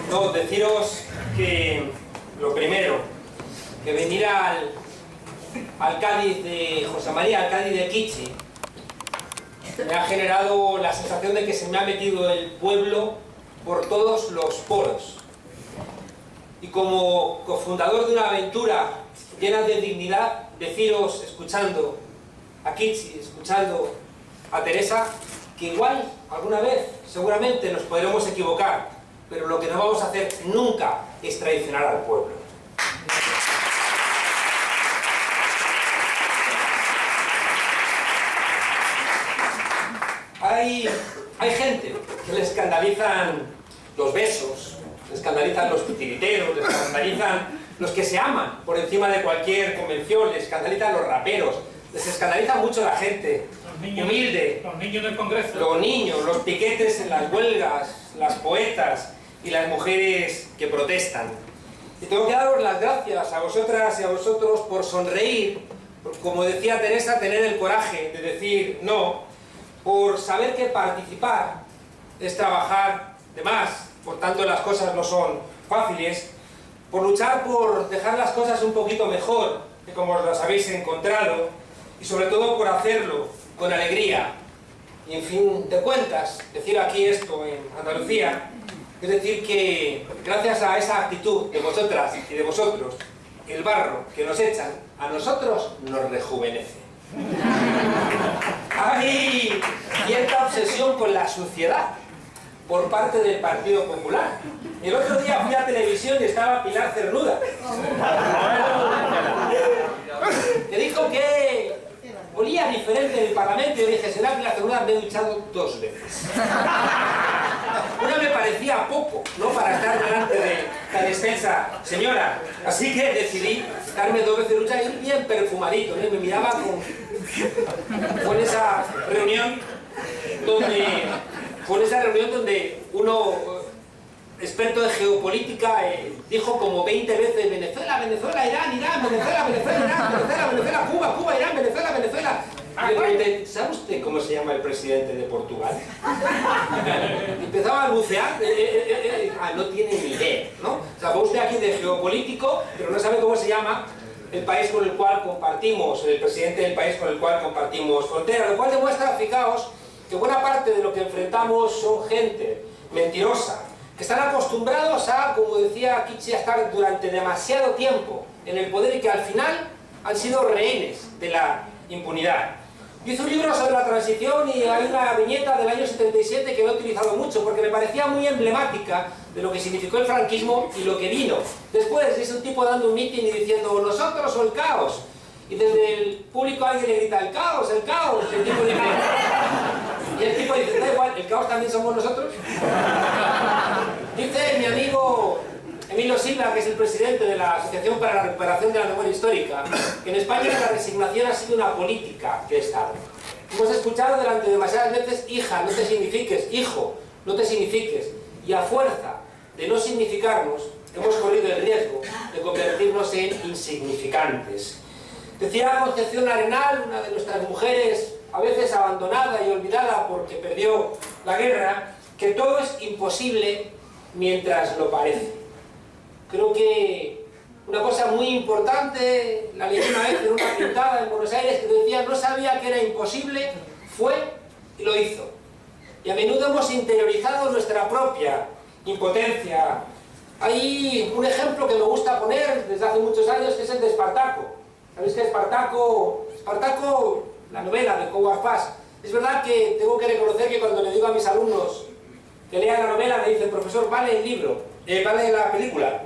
No, deciros que lo primero, que venir al Cádiz de José María, al Cádiz de Kichi, me ha generado la sensación de que se me ha metido el pueblo por todos los poros. Y como cofundador de una aventura llena de dignidad, deciros, escuchando a Kichi, escuchando a Teresa, que igual, alguna vez, seguramente nos podremos equivocar, pero lo que no vamos a hacer nunca es traicionar al pueblo. Hay gente que le escandalizan los besos, le escandalizan los titiriteros, le escandalizan los que se aman por encima de cualquier convención, les escandalizan los raperos, les escandaliza mucho la gente humilde, los niños del Congreso, los niños, los piquetes en las huelgas, las poetas y las mujeres que protestan. Y tengo que daros las gracias a vosotras y a vosotros por sonreír, por, como decía Teresa, tener el coraje de decir no, por saber que participar es trabajar de más, por tanto las cosas no son fáciles, por luchar por dejar las cosas un poquito mejor que como os las habéis encontrado, y sobre todo por hacerlo con alegría. Y en fin de cuentas, decir aquí esto en Andalucía, es decir que gracias a esa actitud de vosotras y de vosotros, el barro que nos echan a nosotros nos rejuvenece. Hay cierta obsesión con la suciedad por parte del Partido Popular. El otro día fui a televisión y estaba Pilar Cernuda, que dijo que olía diferente en el Parlamento, y yo dije, será Pilar Cernuda, me he duchado 2 veces. Una me parecía poco, ¿no?, para estar delante de tan extensa señora. Así que decidí darme 2 veces de ducha y ir bien perfumadito, ¿no? Y me miraba con... Fue en esa reunión donde uno, experto de geopolítica, dijo como 20 veces Venezuela, Venezuela, Irán, Irán, Venezuela, Venezuela, Irán, Venezuela, Venezuela, Cuba, Cuba, Irán, Venezuela, Venezuela. Y le pregunté, ¿sabe usted cómo se llama el presidente de Portugal? Y empezaba a bucear, no tiene ni idea, ¿no? O sea, fue usted aquí de geopolítico, pero no sabe cómo se llama el país con el cual compartimos, el presidente del país con el cual compartimos frontera, lo cual demuestra, fijaos, que buena parte de lo que enfrentamos son gente mentirosa, que están acostumbrados a, como decía Kichi, a estar durante demasiado tiempo en el poder y que al final han sido rehenes de la impunidad. Yo hice un libro sobre la transición y hay una viñeta del año 77 que no he utilizado mucho porque me parecía muy emblemática de lo que significó el franquismo y lo que vino. Después es un tipo dando un mitin y diciendo nosotros o el caos. Y desde el público alguien le grita el caos, el caos. Y el tipo dice, da igual, el caos también somos nosotros. Dice mi amigo Emilio Silva, que es el presidente de la Asociación para la Recuperación de la Memoria Histórica, que en España la resignación ha sido una política de Estado. Hemos escuchado durante demasiadas veces, hija, no te signifiques, hijo, no te signifiques. Y a fuerza de no significarnos, hemos corrido el riesgo de convertirnos en insignificantes. Decía Concepción Arenal, una de nuestras mujeres, a veces abandonada y olvidada porque perdió la guerra, que todo es imposible mientras lo parece. Creo que una cosa muy importante, la leí una vez en una pintada en Buenos Aires, que decía, no sabía que era imposible, fue y lo hizo. Y a menudo hemos interiorizado nuestra propia impotencia. Hay un ejemplo que me gusta poner desde hace muchos años, que es el de Espartaco. ¿Sabéis que Espartaco, la novela de Howard Fast? Es verdad que tengo que reconocer que cuando le digo a mis alumnos que lean la novela, me dicen, profesor, vale el libro, vale la película.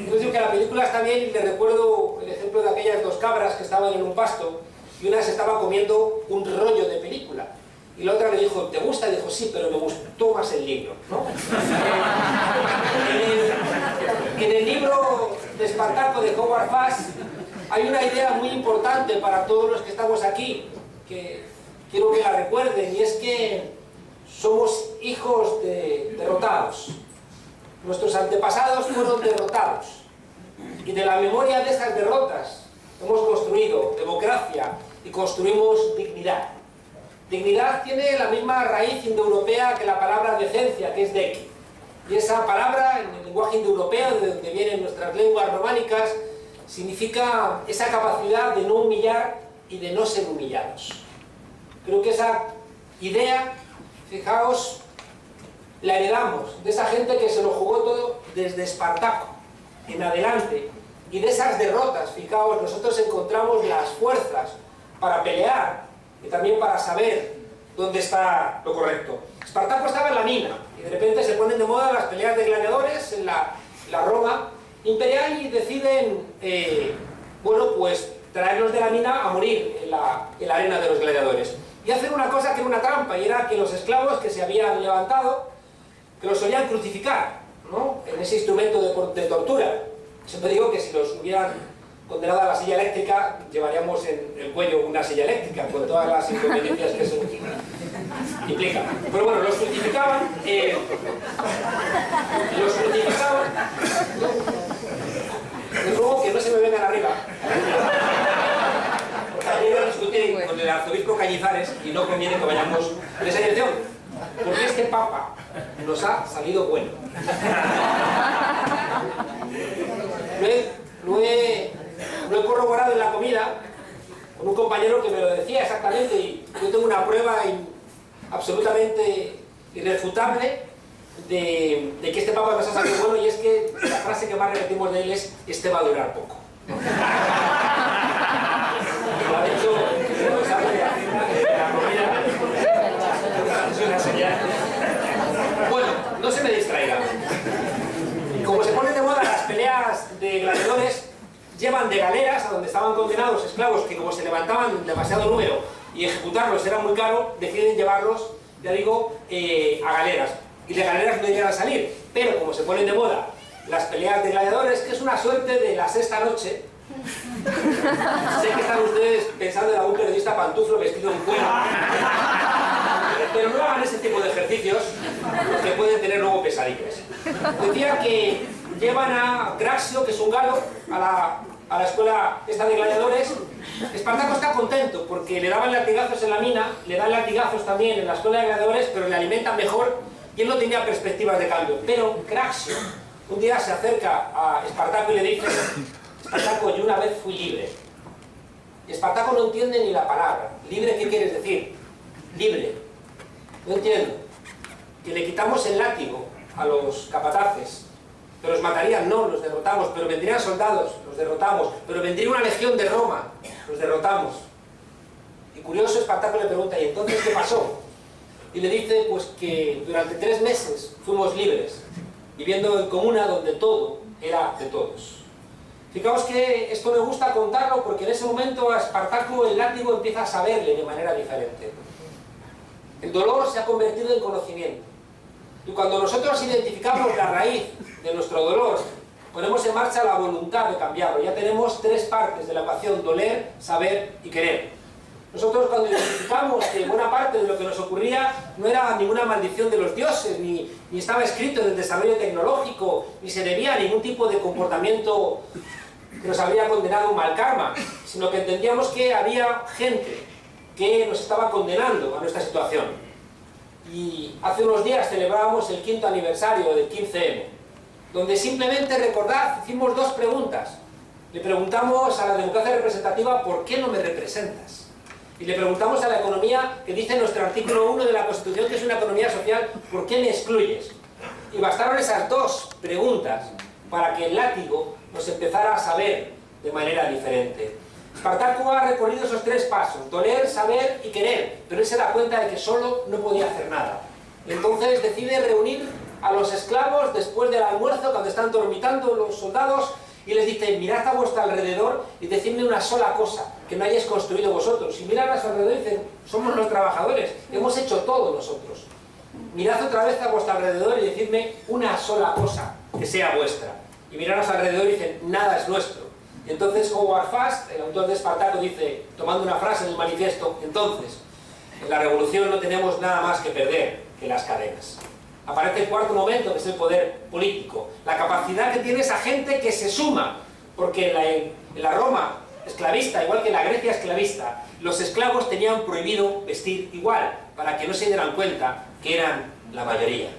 Yo digo que la película está bien y le recuerdo el ejemplo de aquellas 2 cabras que estaban en un pasto y una se estaba comiendo un rollo de película. Y la otra le dijo, ¿te gusta? Y dijo, sí, pero me gustó más el libro, ¿no? En el libro de Espartaco de Howard Fast hay una idea muy importante para todos los que estamos aquí, que quiero que la recuerden, y es que somos hijos de derrotados. Nuestros antepasados fueron derrotados. Y de la memoria de esas derrotas hemos construido democracia y construimos dignidad. Dignidad tiene la misma raíz indoeuropea que la palabra decencia, que es deki. Y esa palabra, en el lenguaje indoeuropeo, de donde vienen nuestras lenguas románicas, significa esa capacidad de no humillar y de no ser humillados. Creo que esa idea, fijaos, la heredamos de esa gente que se lo jugó todo desde Espartaco en adelante, y de esas derrotas, fijaos, nosotros encontramos las fuerzas para pelear y también para saber dónde está lo correcto. Espartaco estaba en la mina y de repente se ponen de moda las peleas de gladiadores en la Roma imperial y deciden, bueno, pues traerlos de la mina a morir en la arena de los gladiadores. Y hacen una cosa que era una trampa, y era que los esclavos que se habían levantado, que los solían crucificar, ¿no?, en ese instrumento de tortura. Siempre digo que si los hubieran condenado a la silla eléctrica, llevaríamos en el cuello una silla eléctrica, con todas las inconveniencias que eso implica. Pero bueno, los crucificaban, les ruego que no se me vengan arriba. También voy a discutir con el arzobispo Cañizares y no conviene que vayamos en esa dirección, porque este Papa nos ha salido bueno. Lo he corroborado en la comida con un compañero que me lo decía exactamente, y yo tengo una prueba absolutamente irrefutable de que este Papa nos ha salido bueno, y es que la frase que más repetimos de él es: este va a durar poco. Lo ha dicho en la comida. Es una señal. Bueno, no se me distraiga. Como se ponen de moda las peleas de gladiadores, llevan de galeras a donde estaban condenados esclavos que, como se levantaban demasiado número y ejecutarlos era muy caro, deciden llevarlos, ya digo, a galeras. Y de galeras no llegan a salir, pero como se ponen de moda las peleas de gladiadores, que es una suerte de la sexta noche. Sé que están ustedes pensando en algún periodista pantuflo vestido en cuero, pero no hagan ese tipo de ejercicios, que pueden tener luego pesadillas. Decía que llevan a Craxio, que es un galo, a la escuela esta de gladiadores. Espartaco está contento porque le daban latigazos en la mina, le dan latigazos también en la escuela de gladiadores, pero le alimentan mejor y él no tenía perspectivas de cambio. Pero Craxio un día se acerca a Espartaco y le dice: Espartaco, yo una vez fui libre. Y Espartaco no entiende ni la palabra. ¿Libre qué quieres decir? Libre. No entiendo. Que le quitamos el látigo a los capataces, pero los matarían, no, los derrotamos. Pero vendrían soldados, los derrotamos. Pero vendría una legión de Roma, los derrotamos. Y curioso, Espartaco le pregunta: ¿y entonces qué pasó? Y le dice pues que durante 3 meses fuimos libres, viviendo en comuna donde todo era de todos. Fijaos que esto me gusta contarlo porque en ese momento a Espartaco el látigo empieza a saberle de manera diferente. El dolor se ha convertido en conocimiento. Y cuando nosotros identificamos la raíz de nuestro dolor, ponemos en marcha la voluntad de cambiarlo. Ya tenemos 3 partes de la ecuación: doler, saber y querer. Nosotros, cuando identificamos que buena parte de lo que nos ocurría no era ninguna maldición de los dioses, ni estaba escrito en el desarrollo tecnológico, ni se debía a ningún tipo de comportamiento que nos habría condenado a un mal karma, sino que entendíamos que había gente que nos estaba condenando a nuestra situación. Y hace unos días celebrábamos el 5º aniversario del 15M, donde simplemente, recordad, hicimos 2 preguntas. Le preguntamos a la democracia representativa: ¿por qué no me representas? Y le preguntamos a la economía, que dice en nuestro artículo 1 de la Constitución que es una economía social: ¿por qué me excluyes? Y bastaron esas 2 preguntas para que el látigo nos empezara a saber de manera diferente. Espartaco ha recorrido esos 3 pasos: doler, saber y querer, pero él se da cuenta de que solo no podía hacer nada. Entonces decide reunir a los esclavos después del almuerzo, cuando están dormitando los soldados, y les dice: mirad a vuestro alrededor y decidme una sola cosa que no hayáis construido vosotros. Y miran a su alrededor y dicen: somos los trabajadores, hemos hecho todo nosotros. Mirad otra vez a vuestro alrededor y decidme una sola cosa que sea vuestra. Y miran a su alrededor y dicen: nada es nuestro. Y entonces Howard Fast, el autor de Espartaco, dice, tomando una frase en el manifiesto: entonces, en la revolución no tenemos nada más que perder que las cadenas. Aparece el 4º momento, que es el poder político, la capacidad que tiene esa gente que se suma, porque en la Roma esclavista, igual que en la Grecia esclavista, los esclavos tenían prohibido vestir igual, para que no se dieran cuenta que eran la mayoría.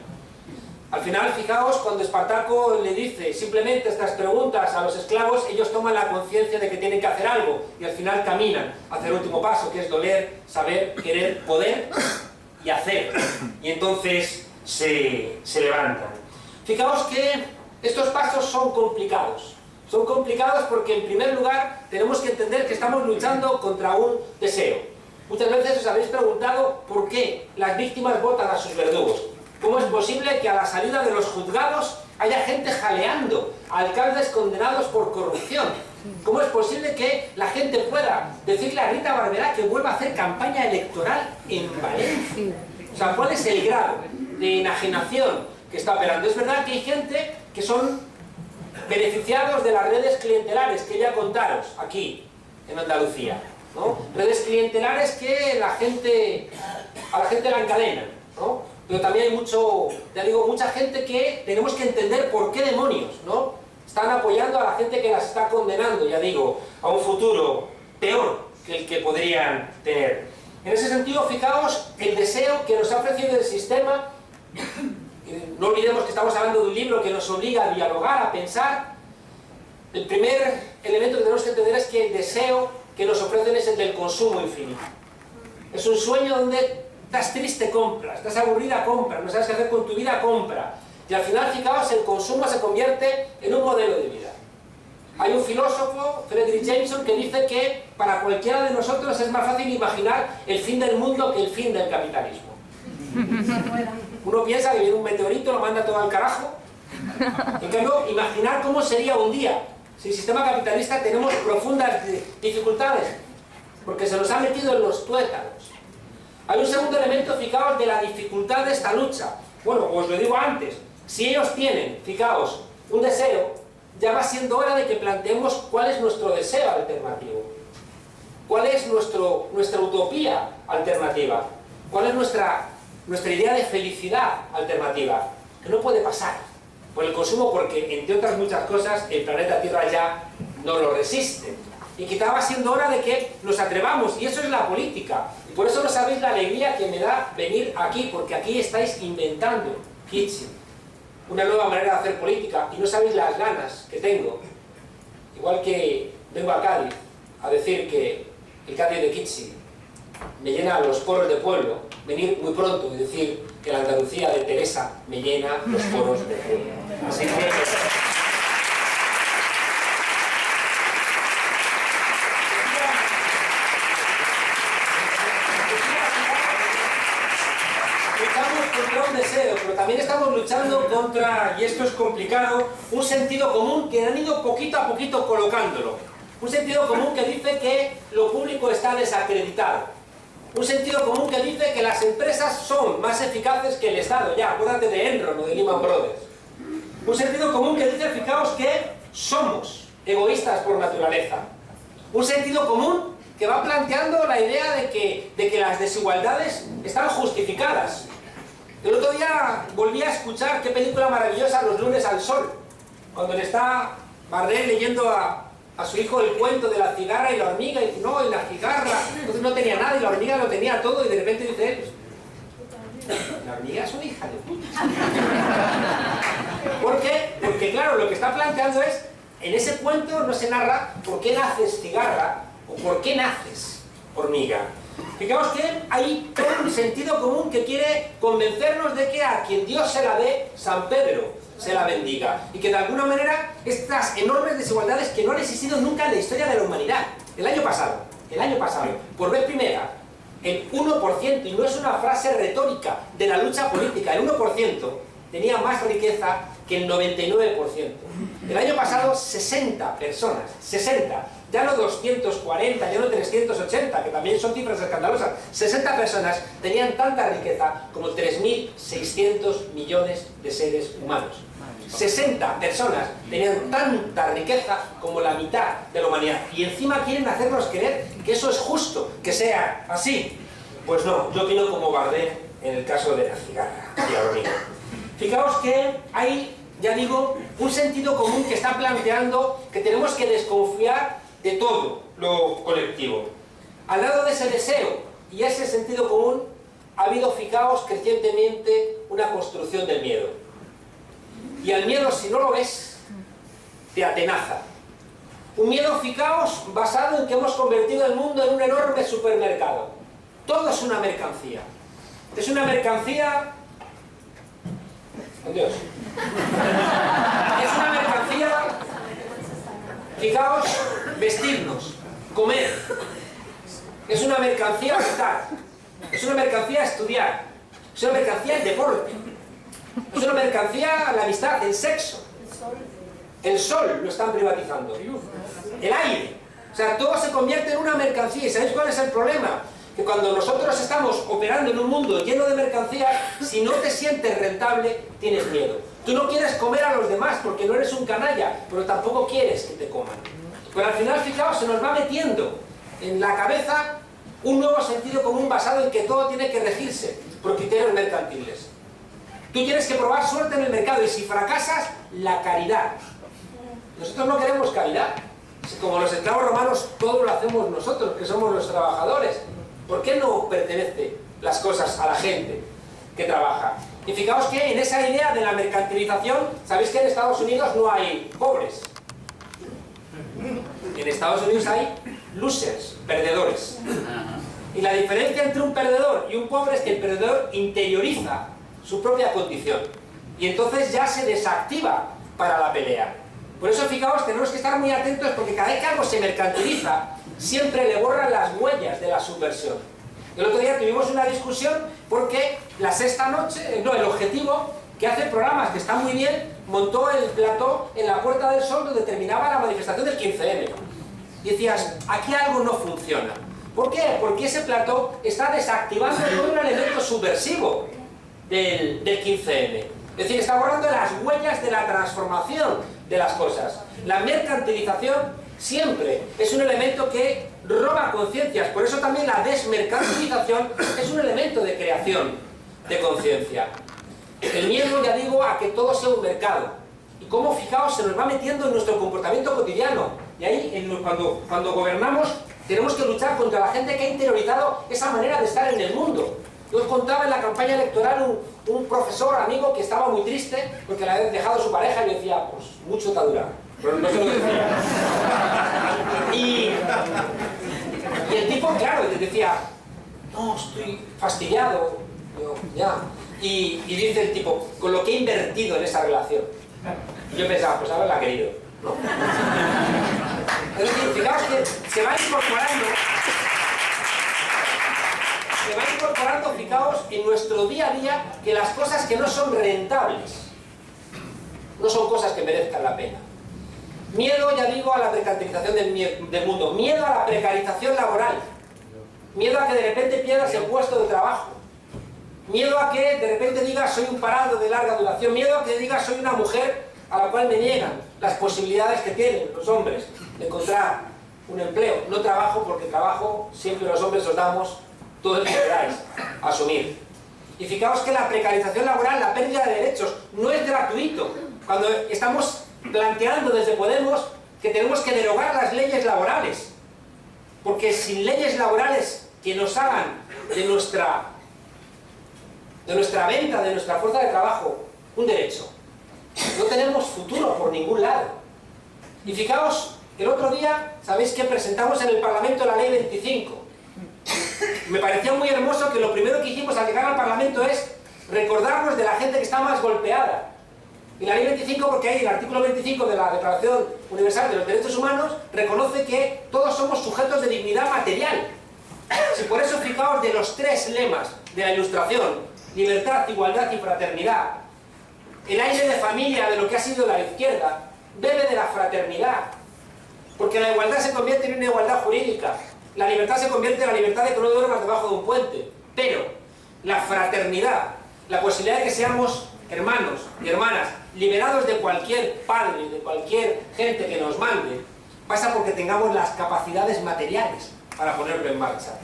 Al final, fijaos, cuando Espartaco le dice simplemente estas preguntas a los esclavos, ellos toman la conciencia de que tienen que hacer algo y al final caminan hacia el último paso, que es doler, saber, querer, poder y hacer. Y entonces se levantan. Fijaos que estos pasos son complicados. Son complicados porque, en primer lugar, tenemos que entender que estamos luchando contra un deseo. Muchas veces os habéis preguntado por qué las víctimas votan a sus verdugos. ¿Cómo es posible que a la salida de los juzgados haya gente jaleando a alcaldes condenados por corrupción? ¿Cómo es posible que la gente pueda decirle a Rita Barberá que vuelva a hacer campaña electoral en Valencia? O sea, ¿cuál es el grado de enajenación que está operando? Es verdad que hay gente que son beneficiados de las redes clientelares que ya contaros aquí, en Andalucía, ¿no? Redes clientelares que a la gente la encadenan, ¿no? Pero también hay mucha gente que tenemos que entender por qué demonios, ¿no? Están apoyando a la gente que las está condenando, ya digo, a un futuro peor que el que podrían tener. En ese sentido, fijaos el deseo que nos ha ofrecido el sistema. No olvidemos que estamos hablando de un libro que nos obliga a dialogar, a pensar. El primer elemento que tenemos que entender es que el deseo que nos ofrecen es el del consumo infinito. Es un sueño donde estás triste, compra, estás aburrida, compra, no sabes qué hacer con tu vida, compra. Y al final, fijaos, el consumo se convierte en un modelo de vida. Hay un filósofo, Frederick Jameson, que dice que para cualquiera de nosotros es más fácil imaginar el fin del mundo que el fin del capitalismo. Uno piensa que viene un meteorito, lo manda todo al carajo. En cambio, imaginar cómo sería un día. Si el sistema capitalista tenemos profundas dificultades, porque se nos ha metido en los tuétanos. Hay un segundo elemento, fijaos, de la dificultad de esta lucha. Bueno, os lo digo antes, si ellos tienen, fijaos, un deseo, ya va siendo hora de que planteemos cuál es nuestro deseo alternativo. ¿Cuál es nuestra utopía alternativa? ¿Cuál es nuestra idea de felicidad alternativa? Que no puede pasar por el consumo porque, entre otras muchas cosas, el planeta Tierra ya no lo resiste. Y quizá va siendo hora de que nos atrevamos, y eso es la política. Y por eso no sabéis la alegría que me da venir aquí, porque aquí estáis inventando, Kitchen, una nueva manera de hacer política, y no sabéis las ganas que tengo. Igual que vengo a Cádiz a decir que el Cádiz de Kitchen me llena los poros de pueblo, venir muy pronto y decir que la Andalucía de Teresa me llena los poros de pueblo. Así que... pero también estamos luchando contra, y esto es complicado, un sentido común que han ido poquito a poquito colocándolo. Un sentido común que dice que lo público está desacreditado. Un sentido común que dice que las empresas son más eficaces que el Estado. Ya, acuérdate de Enron o de Lehman Brothers. Un sentido común que dice, fijaos, que somos egoístas por naturaleza. Un sentido común que va planteando la idea de que las desigualdades están justificadas. El otro día volví a escuchar, qué película maravillosa, Los lunes al sol, cuando le está Bardem leyendo a su hijo el cuento de la cigarra y la hormiga, y dice, no, y la cigarra, entonces no tenía nada, y la hormiga lo tenía todo, y de repente dice él, pues, la hormiga es una hija de puta. ¿Por qué? Porque claro, lo que está planteando es, en ese cuento no se narra por qué naces cigarra, o por qué naces hormiga. Fijaos que hay todo un sentido común que quiere convencernos de que a quien Dios se la dé, San Pedro se la bendiga. Y que de alguna manera estas enormes desigualdades que no han existido nunca en la historia de la humanidad. El año pasado, por vez primera, el 1%, y no es una frase retórica de la lucha política, el 1% tenía más riqueza que el 99%. El año pasado 60 personas, 60, ya no 240, ya no 380, que también son cifras escandalosas, 60 personas tenían tanta riqueza como 3.600 millones de seres humanos. 60 personas tenían tanta riqueza como la mitad de la humanidad. Y encima quieren hacernos creer que eso es justo, que sea así. Pues no, yo opino como Bardem en el caso de la cigarra y la hormiga. Fijaos que hay, ya digo, un sentido común que está planteando que tenemos que desconfiar de todo lo colectivo. Al lado de ese deseo y ese sentido común, ha habido, fijaos, crecientemente una construcción del miedo. Y al miedo, si no lo ves, te atenaza. Un miedo, fijaos, basado en que hemos convertido el mundo en un enorme supermercado. Todo es una mercancía. Es una mercancía... Dios. Es una mercancía, fijaos, vestirnos, comer. Es una mercancía estar. Es una mercancía estudiar. Es una mercancía el deporte. Es una mercancía la amistad, el sexo. El sol lo están privatizando. El aire. O sea, todo se convierte en una mercancía. ¿Y sabéis cuál es el problema? Que cuando nosotros estamos operando en un mundo lleno de mercancías, si no te sientes rentable, tienes miedo. Tú no quieres comer a los demás porque no eres un canalla, pero tampoco quieres que te coman. Pero al final, fijaos, se nos va metiendo en la cabeza un nuevo sentido común basado en que todo tiene que regirse por criterios mercantiles. Tú tienes que probar suerte en el mercado y si fracasas, la caridad. Nosotros no queremos caridad. Como los esclavos romanos, todo lo hacemos nosotros, que somos los trabajadores. ¿Por qué no pertenece las cosas a la gente que trabaja? Y fijaos que en esa idea de la mercantilización, sabéis que en Estados Unidos no hay pobres. En Estados Unidos hay losers, perdedores. Y la diferencia entre un perdedor y un pobre es que el perdedor interioriza su propia condición. Y entonces ya se desactiva para la pelea. Por eso, fijaos, tenemos que estar muy atentos porque cada vez que algo se mercantiliza, siempre le borran las huellas de la subversión. El otro día tuvimos una discusión porque la Sexta Noche, el Objetivo, que hace programas que están muy bien, montó el plató en la Puerta del Sol donde terminaba la manifestación del 15M. Y decías, aquí algo no funciona. ¿Por qué? Porque ese plató está desactivando todo un elemento subversivo del 15M. Es decir, está borrando las huellas de la transformación de las cosas. La mercantilización siempre es un elemento que roba conciencias. Por eso también la desmercantilización es un elemento de creación de conciencia. El miedo, ya digo, a que todo sea un mercado. Y cómo, fijaos, se nos va metiendo en nuestro comportamiento cotidiano. Y ahí, cuando gobernamos, tenemos que luchar contra la gente que ha interiorizado esa manera de estar en el mundo. Yo os contaba en la campaña electoral un profesor amigo que estaba muy triste porque le había dejado su pareja y le decía, pues mucho te ha durado. Pero no se lo decía. Y el tipo, claro, le decía, no, estoy fastidiado. Yo, ya. Y dice el tipo, con lo que he invertido en esa relación. Y yo pensaba, pues haberla querido, ¿no? Es decir, fijaos que se va incorporando, fijaos, en nuestro día a día, que las cosas que no son rentables no son cosas que merezcan la pena. Miedo, ya digo, a la mercantilización del mundo. Miedo a la precarización laboral. Miedo a que de repente pierdas el puesto de trabajo. Miedo a que de repente digas soy un parado de larga duración. Miedo a que digas soy una mujer a la cual me niegan las posibilidades que tienen los hombres de encontrar un empleo. No trabajo porque trabajo siempre los hombres os damos todo el que queráis asumir. Y fijaos que la precarización laboral, la pérdida de derechos, no es gratuito. Cuando estamos planteando desde Podemos que tenemos que derogar las leyes laborales, porque sin leyes laborales que nos hagan de nuestra venta, de nuestra fuerza de trabajo, un derecho, no tenemos futuro por ningún lado. Y fijaos, el otro día, sabéis que presentamos en el Parlamento la Ley 25. Me pareció muy hermoso que lo primero que hicimos al llegar al Parlamento es recordarnos de la gente que está más golpeada. Y la Ley 25, porque ahí el artículo 25 de la Declaración Universal de los Derechos Humanos reconoce que todos somos sujetos de dignidad material. Si por eso, fijaos, de los tres lemas de la Ilustración, libertad, igualdad y fraternidad, el aire de familia de lo que ha sido la izquierda bebe de la fraternidad, porque la igualdad se convierte en una igualdad jurídica, la libertad se convierte en la libertad de que no duermas debajo de un puente, pero la fraternidad, la posibilidad de que seamos hermanos y hermanas, liberados de cualquier padre, de cualquier gente que nos mande, pasa porque tengamos las capacidades materiales para ponerlo en marcha.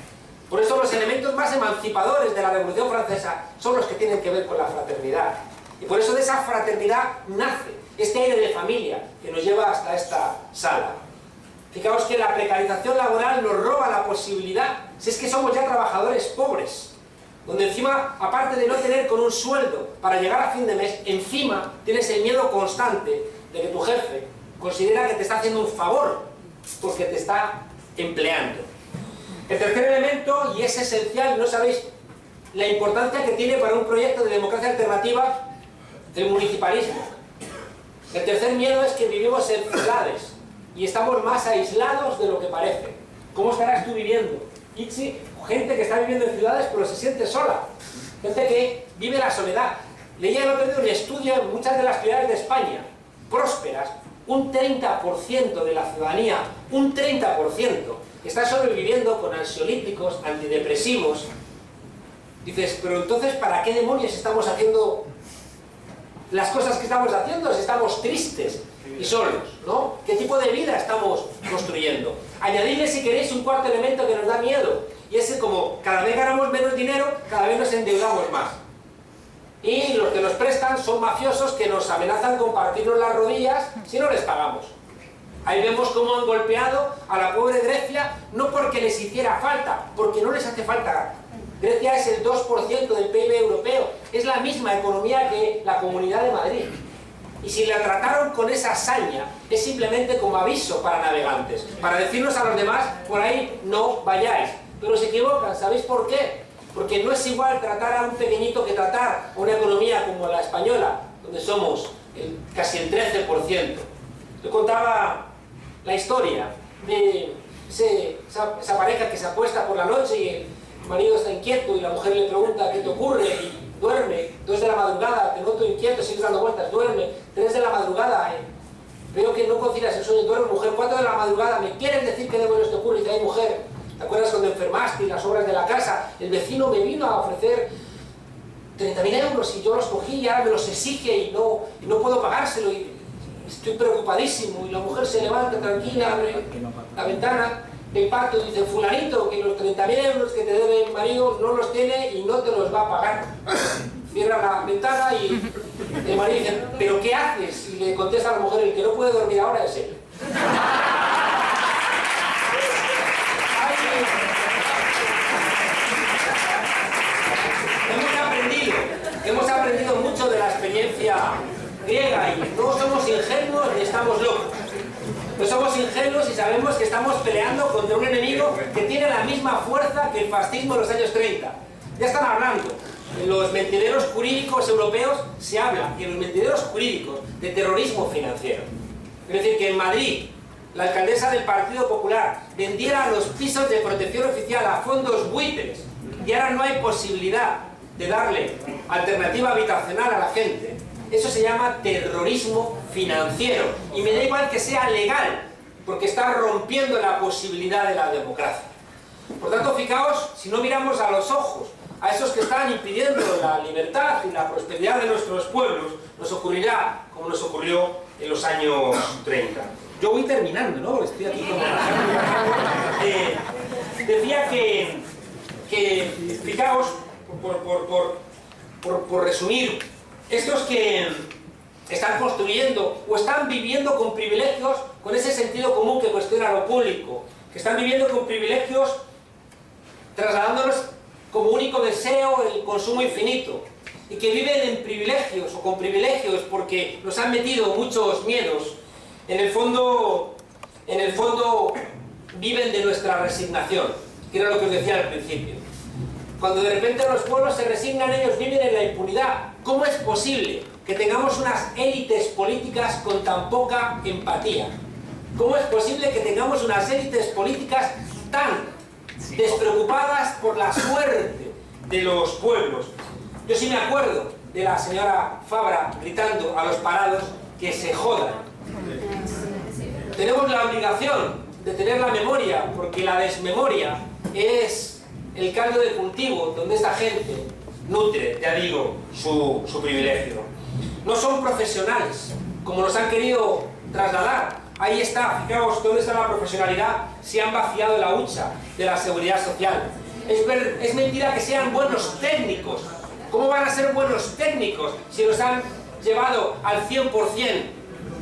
Por eso los elementos más emancipadores de la Revolución Francesa son los que tienen que ver con la fraternidad. Y por eso de esa fraternidad nace este aire de familia que nos lleva hasta esta sala. Fijaos que la precarización laboral nos roba la posibilidad, si es que somos ya trabajadores pobres, donde encima, aparte de no tener con un sueldo para llegar a fin de mes, encima tienes el miedo constante de que tu jefe considera que te está haciendo un favor porque te está empleando. El tercer elemento, y es esencial, no sabéis la importancia que tiene para un proyecto de democracia alternativa el municipalismo. El tercer miedo es que vivimos en ciudades y estamos más aislados de lo que parece. ¿Cómo estarás tú viviendo? Itzi, gente que está viviendo en ciudades pero se siente sola. Gente que vive la soledad. Leía el otro día un estudio en muchas de las ciudades de España prósperas, un 30% de la ciudadanía, un 30%, está sobreviviendo con ansiolíticos, antidepresivos. Dices, pero entonces, ¿para qué demonios estamos haciendo las cosas que estamos haciendo si estamos tristes y solos, ¿no? ¿Qué tipo de vida estamos construyendo? Añadidle, si queréis, un cuarto elemento que nos da miedo, y es que como cada vez ganamos menos dinero, cada vez nos endeudamos más. Y los que nos prestan son mafiosos que nos amenazan con partirnos las rodillas si no les pagamos. Ahí vemos cómo han golpeado a la pobre Grecia, no porque les hiciera falta, porque no les hace falta. Grecia es el 2% del PIB europeo, es la misma economía que la Comunidad de Madrid. Y si la trataron con esa hazaña, es simplemente como aviso para navegantes, para decirnos a los demás, por ahí no vayáis. Pero se equivocan, ¿sabéis por qué? Porque no es igual tratar a un pequeñito que tratar a una economía como la española, donde somos casi el 13%. Yo contaba la historia de esa pareja que se acuesta por la noche y el marido está inquieto y la mujer le pregunta ¿qué te ocurre? Y duerme, 2 de la madrugada, te noto inquieto, sigues dando vueltas, duerme, 3 de la madrugada, veo que no concilias el sueño, duerme, mujer, 4 de la madrugada, ¿me quieres decir qué demonios te ocurre? Y dice, ay mujer, ¿te acuerdas cuando enfermaste y las obras de la casa? El vecino me vino a ofrecer 30.000 euros y yo los cogí y ahora me los exige y no puedo pagárselo y estoy preocupadísimo. Y la mujer se levanta tranquila, abre la ventana del pacto y dice, fulanito, que los 30.000 euros que te debe el marido no los tiene y no te los va a pagar. Cierra la ventana y el marido dice, ¿pero qué haces? Y le contesta a la mujer, el que no puede dormir ahora es él. Hemos aprendido mucho de la experiencia griega y no somos ingenuos ni estamos locos. No somos ingenuos y sabemos que estamos peleando contra un enemigo que tiene la misma fuerza que el fascismo en los años 30. Ya están hablando. En los mentideros jurídicos europeos se habla, y en los mentideros jurídicos, de terrorismo financiero. Es decir, que en Madrid la alcaldesa del Partido Popular vendiera los pisos de protección oficial a fondos buitres y ahora no hay posibilidad de darle alternativa habitacional a la gente. Eso se llama terrorismo financiero. Y me da igual que sea legal, porque está rompiendo la posibilidad de la democracia. Por tanto, fijaos, si no miramos a los ojos a esos que están impidiendo la libertad y la prosperidad de nuestros pueblos, nos ocurrirá como nos ocurrió en los años 30. Yo voy terminando, ¿no? Estoy aquí como... decía que fijaos, por resumir, estos que están construyendo o están viviendo con privilegios, con ese sentido común que cuestiona lo público, que están viviendo con privilegios trasladándonos como único deseo el consumo infinito, y que viven en privilegios o con privilegios porque nos han metido muchos miedos, en el fondo viven de nuestra resignación, que era lo que os decía al principio. Cuando de repente los pueblos se resignan, ellos viven en la impunidad. ¿Cómo es posible que tengamos unas élites políticas con tan poca empatía? ¿Cómo es posible que tengamos unas élites políticas tan despreocupadas por la suerte de los pueblos? Yo sí me acuerdo de la señora Fabra gritando a los parados que se jodan. Tenemos la obligación de tener la memoria, porque la desmemoria es el caldo de cultivo donde esta gente nutre, ya digo, su privilegio. No son profesionales, como nos han querido trasladar. Ahí está, fijaos dónde está la profesionalidad, si han vaciado la hucha de la seguridad social. Es mentira que sean buenos técnicos. ¿Cómo van a ser buenos técnicos si nos han llevado al 100%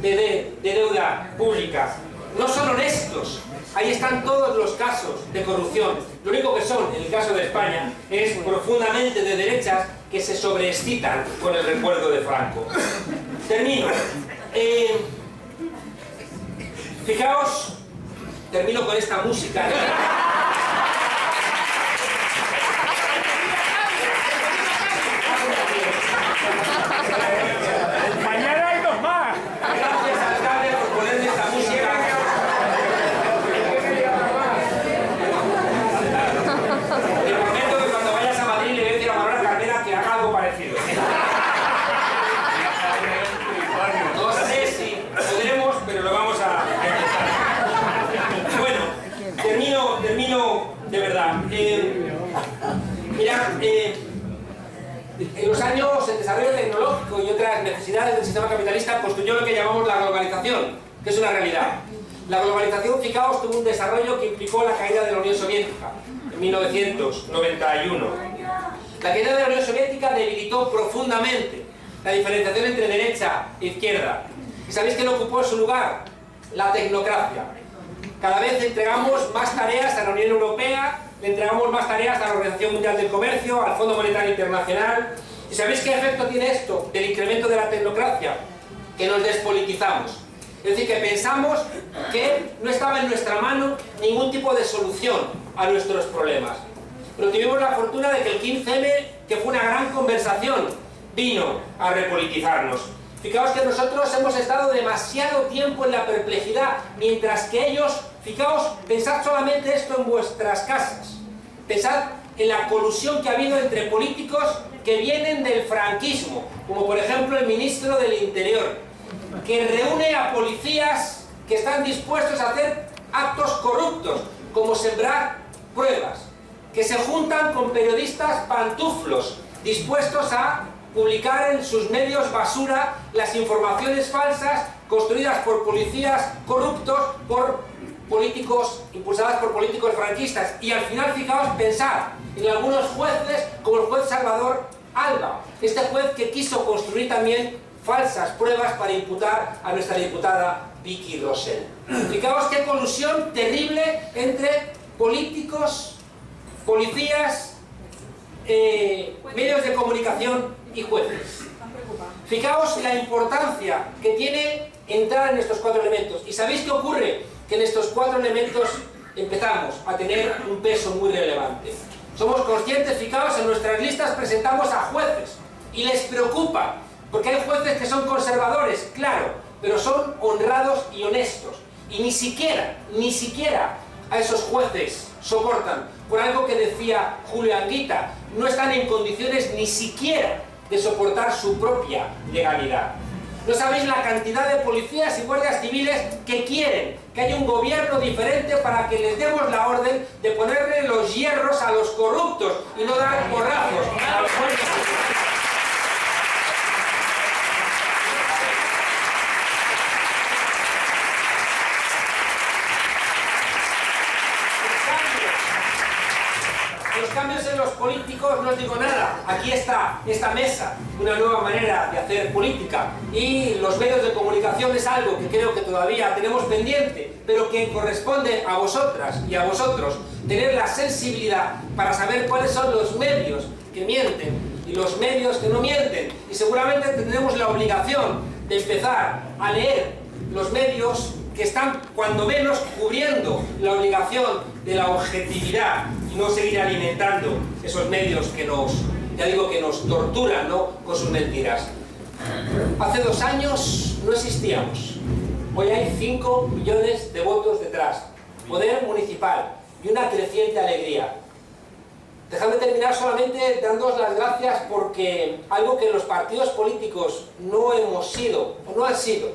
de deuda pública? no son honestos. Ahí están todos los casos de corrupción. Lo único que son, en el caso de España, es profundamente de derechas que se sobreexcitan con el recuerdo de Franco. Termino. Fijaos, termino con esta música. Mañana hay dos más. Gracias, alcalde, por ponerme esta música. Te prometo que cuando vayas a Madrid le voy a decir a Manuela Carmena que haga algo parecido. No sé si podremos, pero lo vamos a intentar. Bueno, termino de verdad. Mirad, en los años el desarrollo tecnológico y otras necesidades del sistema capitalista construyó lo que llamamos la globalización, que es una realidad. La globalización, fijaos, tuvo un desarrollo que implicó la caída de la Unión Soviética en 1991. La caída de la Unión Soviética debilitó profundamente la diferenciación entre derecha e izquierda. ¿Y sabéis quién ocupó su lugar? La tecnocracia. Cada vez entregamos más tareas a la Unión Europea, le entregamos más tareas a la Organización Mundial del Comercio, al Fondo Monetario Internacional. ¿Y sabéis qué efecto tiene esto del incremento de la tecnocracia? Que nos despolitizamos. Es decir, que pensamos que no estaba en nuestra mano ningún tipo de solución a nuestros problemas. Pero tuvimos la fortuna de que el 15M, que fue una gran conversación, vino a repolitizarnos. Fijaos que nosotros hemos estado demasiado tiempo en la perplejidad, mientras que ellos, fijaos, pensad solamente esto en vuestras casas. Pensad en la colusión que ha habido entre políticos que vienen del franquismo, como por ejemplo el ministro del Interior, que reúne a policías que están dispuestos a hacer actos corruptos, como sembrar pruebas, que se juntan con periodistas pantuflos, dispuestos a publicar en sus medios basura las informaciones falsas construidas por policías corruptos, por políticos, impulsadas por políticos franquistas. Y al final, fijaos, pensar en algunos jueces, como el juez Salvador Alba, este juez que quiso construir también falsas pruebas para imputar a nuestra diputada Vicky Rosell. Fijaos qué colusión terrible entre políticos, policías, medios de comunicación y jueces. Fijaos la importancia que tiene entrar en estos cuatro elementos. ¿Y sabéis qué ocurre? Que en estos cuatro elementos empezamos a tener un peso muy relevante. Somos conscientes, fijaos, en nuestras listas presentamos a jueces y les preocupa, porque hay jueces que son conservadores, claro, pero son honrados y honestos. Y ni siquiera a esos jueces soportan, por algo que decía Julio Anguita, no están en condiciones ni siquiera de soportar su propia legalidad. No sabéis la cantidad de policías y guardias civiles que quieren que haya un gobierno diferente para que les demos la orden de ponerle los hierros a los corruptos y no dar porrazos a los buenos. Los cambios en los políticos no os digo nada. Aquí está esta mesa, una nueva manera de hacer política, y los medios de comunicación es algo que creo que todavía tenemos pendiente, pero que corresponde a vosotras y a vosotros tener la sensibilidad para saber cuáles son los medios que mienten y los medios que no mienten. Y seguramente tendremos la obligación de empezar a leer los medios que están cuando menos cubriendo la obligación de la objetividad y no seguir alimentando esos medios que nos, ya digo, que nos torturan, ¿no?, con sus mentiras. Hace 2 años no existíamos. Hoy hay 5 millones de votos detrás, poder municipal y una creciente alegría. Dejadme terminar solamente dándoos las gracias porque algo que los partidos políticos no hemos sido o no han sido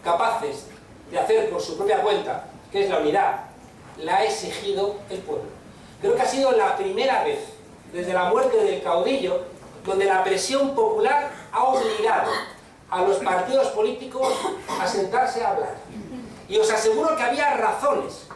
capaces de hacer por su propia cuenta, que es la unidad, la ha exigido el pueblo. Creo que ha sido la primera vez, desde la muerte del caudillo, donde la presión popular ha obligado a los partidos políticos a sentarse a hablar. Y os aseguro que había razones,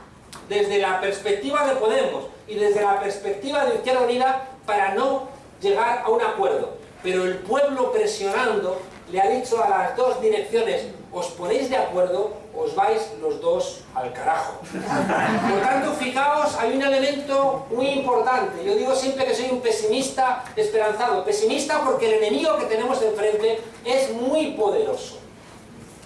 desde la perspectiva de Podemos y desde la perspectiva de Izquierda Unida, para no llegar a un acuerdo. Pero el pueblo presionando le ha dicho a las dos direcciones: os ponéis de acuerdo, os vais los dos al carajo. Por tanto, fijaos, hay un elemento muy importante. Yo digo siempre que soy un pesimista esperanzado. Pesimista porque el enemigo que tenemos enfrente es muy poderoso.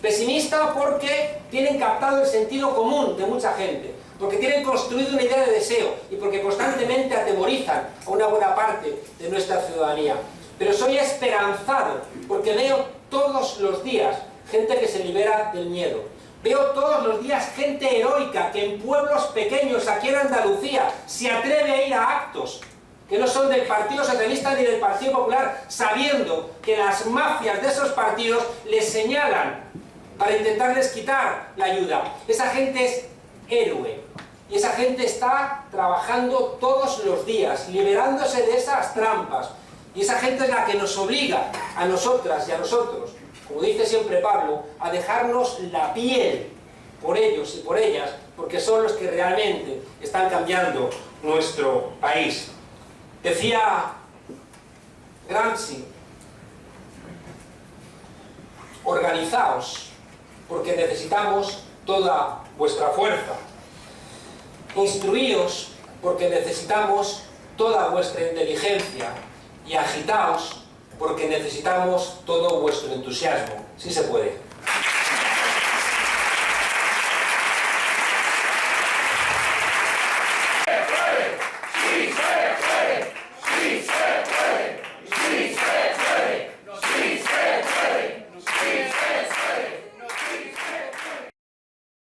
Pesimista porque tienen captado el sentido común de mucha gente, porque tienen construido una idea de deseo y porque constantemente atemorizan a una buena parte de nuestra ciudadanía. Pero soy esperanzado porque veo todos los días gente que se libera del miedo. Veo todos los días gente heroica que en pueblos pequeños aquí en Andalucía se atreve a ir a actos que no son del Partido Socialista ni del Partido Popular, sabiendo que las mafias de esos partidos les señalan para intentarles quitar la ayuda. Esa gente es héroe. Y esa gente está trabajando todos los días, liberándose de esas trampas. Y esa gente es la que nos obliga, a nosotras y a nosotros, como dice siempre Pablo, a dejarnos la piel por ellos y por ellas, porque son los que realmente están cambiando nuestro país. Decía Gramsci: organizaos, porque necesitamos toda vuestra fuerza. Instruíos, porque necesitamos toda vuestra inteligencia. Y agitaos, porque necesitamos todo vuestro entusiasmo. Sí se puede.